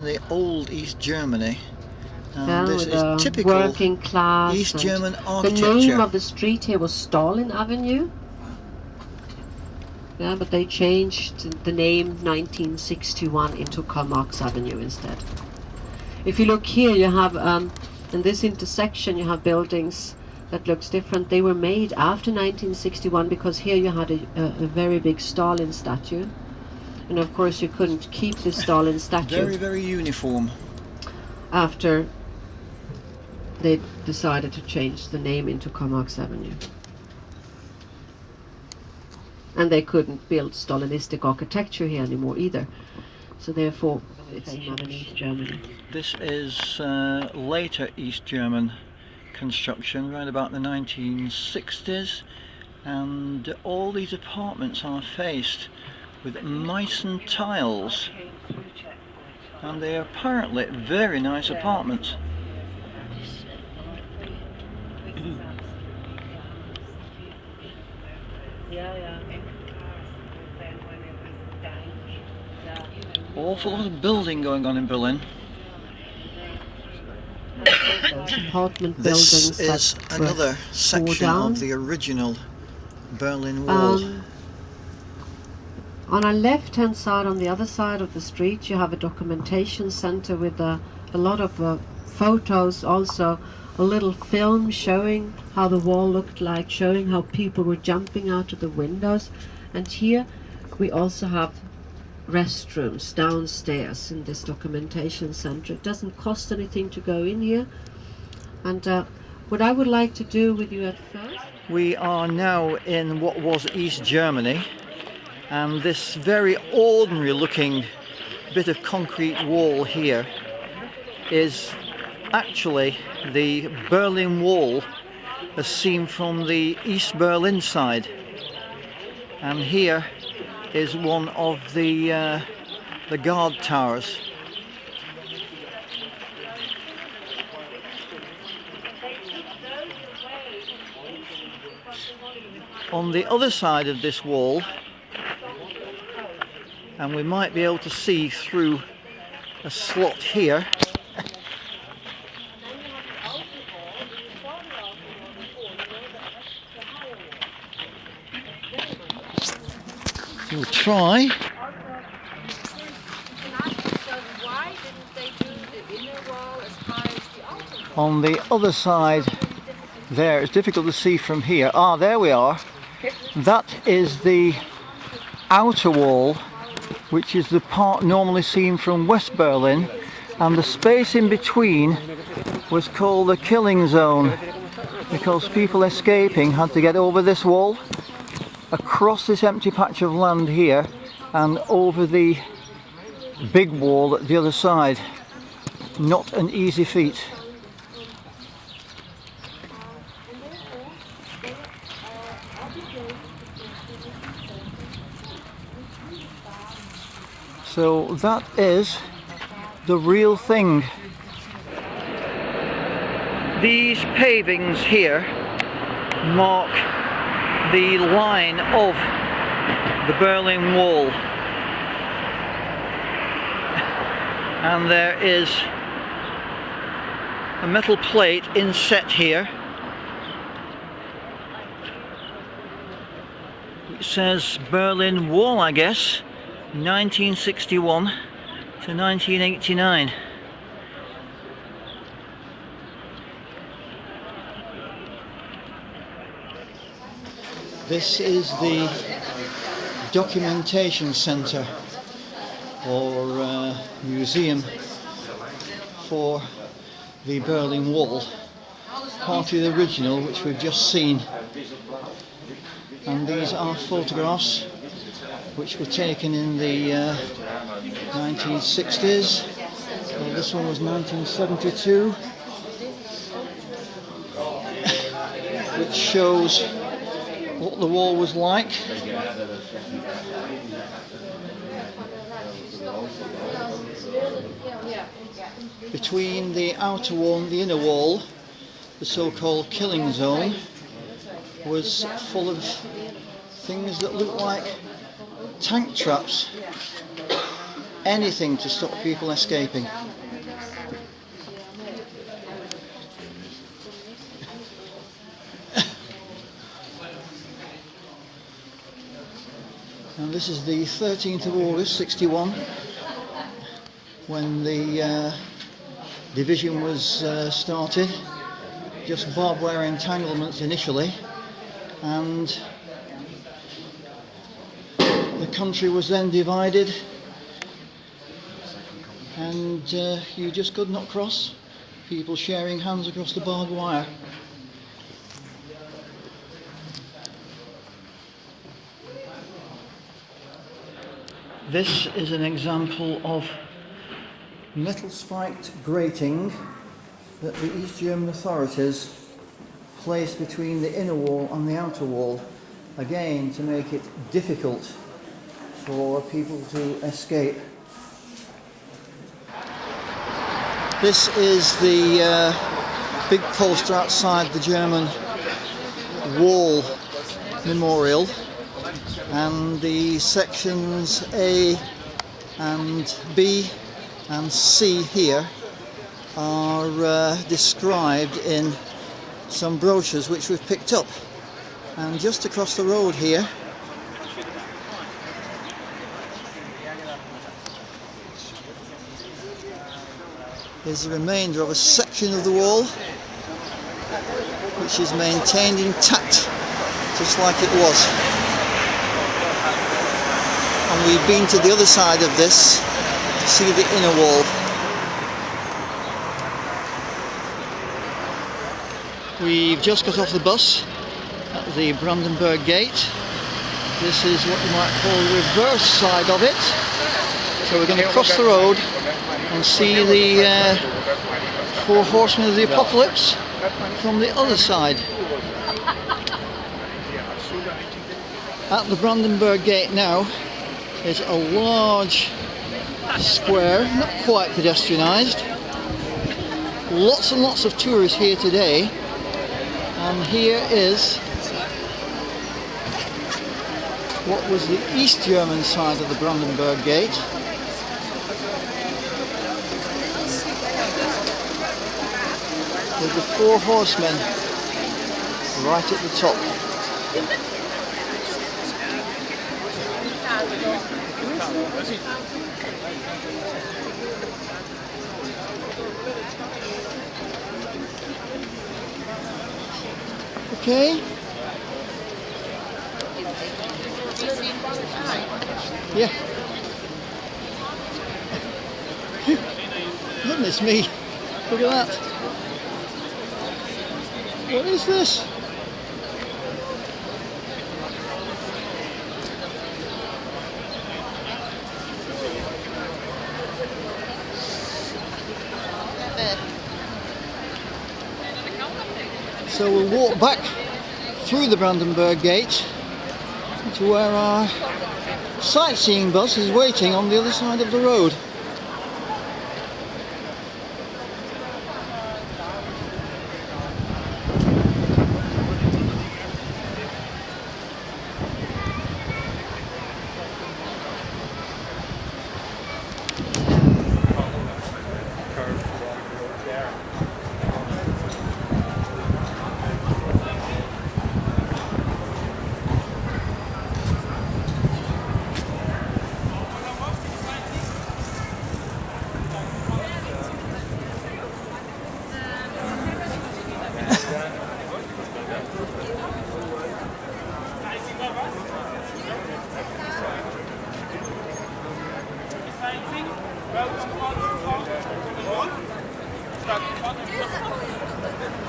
The old East Germany, Yeah, and this with is the typical working class. East German The architecture. name of the street here was Stalin Avenue. Yeah, but they changed the name 1961 into Karl Marx Avenue instead. If you look here, you have in this intersection you have buildings that looks different. They were made after 1961 because here you had a very big Stalin statue, and of course you couldn't keep this Stalin statue. Very uniform. After they decided to change the name into Karl Marx Avenue. And they couldn't build Stalinistic architecture here anymore either. So therefore, it's not in East Germany. This is later East German construction, around about the 1960s, and all these apartments are faced with Meissen tiles, and they are apparently very nice apartments. Awful lot of building going on in Berlin. Apartment This buildings is another section of the original Berlin Wall. On our left hand side, on the other side of the street, you have a documentation center with a lot of photos, also a little film showing how the wall looked like, showing how people were jumping out of the windows. And here we also have restrooms downstairs in this documentation center. It doesn't cost anything to go in here. And what I would like to do with you at first... We are now in what was East Germany, and this very ordinary looking bit of concrete wall here is actually the Berlin Wall as seen from the East Berlin side. And here is one of the guard towers. On the other side of this wall, and we might be able to see through a slot here, we'll try. On the other side there, it's difficult to see from here. Ah, there we are. That is the outer wall, which is the part normally seen from West Berlin, and the space in between was called the killing zone because people escaping had to get over this wall, across this empty patch of land here, and over the big wall at the other side. Not an easy feat. So that is the real thing. These pavings here mark the line of the Berlin Wall, and there is a metal plate inset here which says Berlin Wall, I guess, 1961 to 1989. This is the documentation center or museum for the Berlin Wall, part of the original which we've just seen, and these are photographs which were taken in the 1960s. This one was 1972, which shows what the wall was like. Between the outer wall and the inner wall, the so-called killing zone was full of things that looked like tank traps. anything to stop people escaping. And this is the 13th of August, 61, when the division was started. Just barbed wire entanglements initially, and the country was then divided, and you just could not cross. People sharing hands across the barbed wire. This is an example of metal spiked grating that the East German authorities placed between the inner wall and the outer wall, again to make it difficult for people to escape. This is the big poster outside the German wall memorial, and the sections A and B and C here are described in some brochures which we've picked up. And just across the road here is the remainder of a section of the wall which is maintained intact just like it was. And we've been to the other side of this to see the inner wall. We've just got off the bus at the Brandenburg Gate. This is what you might call the reverse side of it. So we're going to cross the road and see the four horsemen of the apocalypse from the other side. At the Brandenburg Gate now is a large square, not quite pedestrianised. Lots and lots of tourists here today. And here is what was the East German side of the Brandenburg Gate. With the four horsemen right at the top. Okay. Yeah. Goodness me. Look at that. What is this? So we'll walk back through the Brandenburg Gate to where our sightseeing bus is waiting on the other side of the road.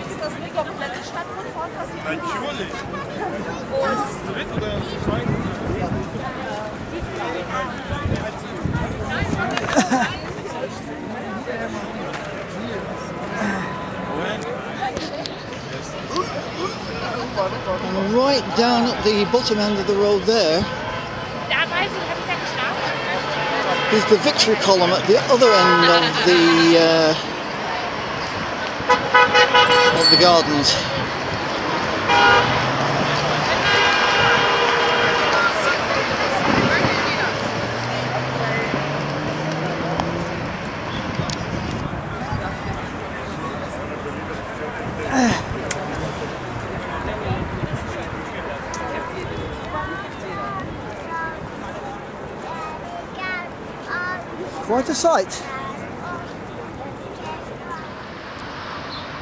Ist das eine komplette Stadtrundfahrt passiert? Natürlich. Ist es dritt oder zweite? And right down at the bottom end of the road there is the victory column at the other end of the gardens. Quite a sight.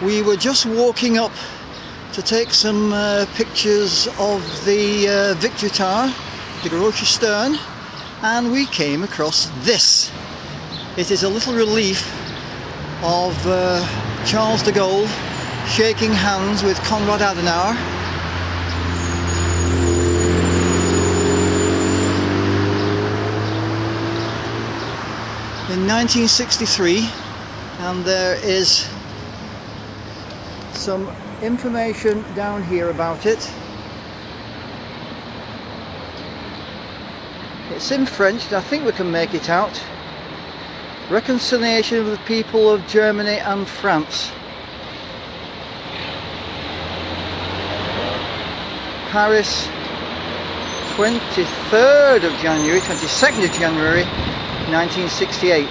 We were just walking up to take some pictures of the Victory Tower, the Grote Stern, and we came across this. It is a little relief of Charles de Gaulle shaking hands with Konrad Adenauer. In 1963, and there is some information down here about it. It's in French, I think we can make it out. Reconciliation of the people of Germany and France. Paris, 23rd of January, 22nd of January 1968.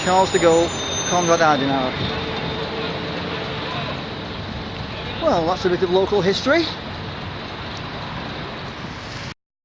Charles de Gaulle, Konrad Adenauer. Well, that's a bit of local history.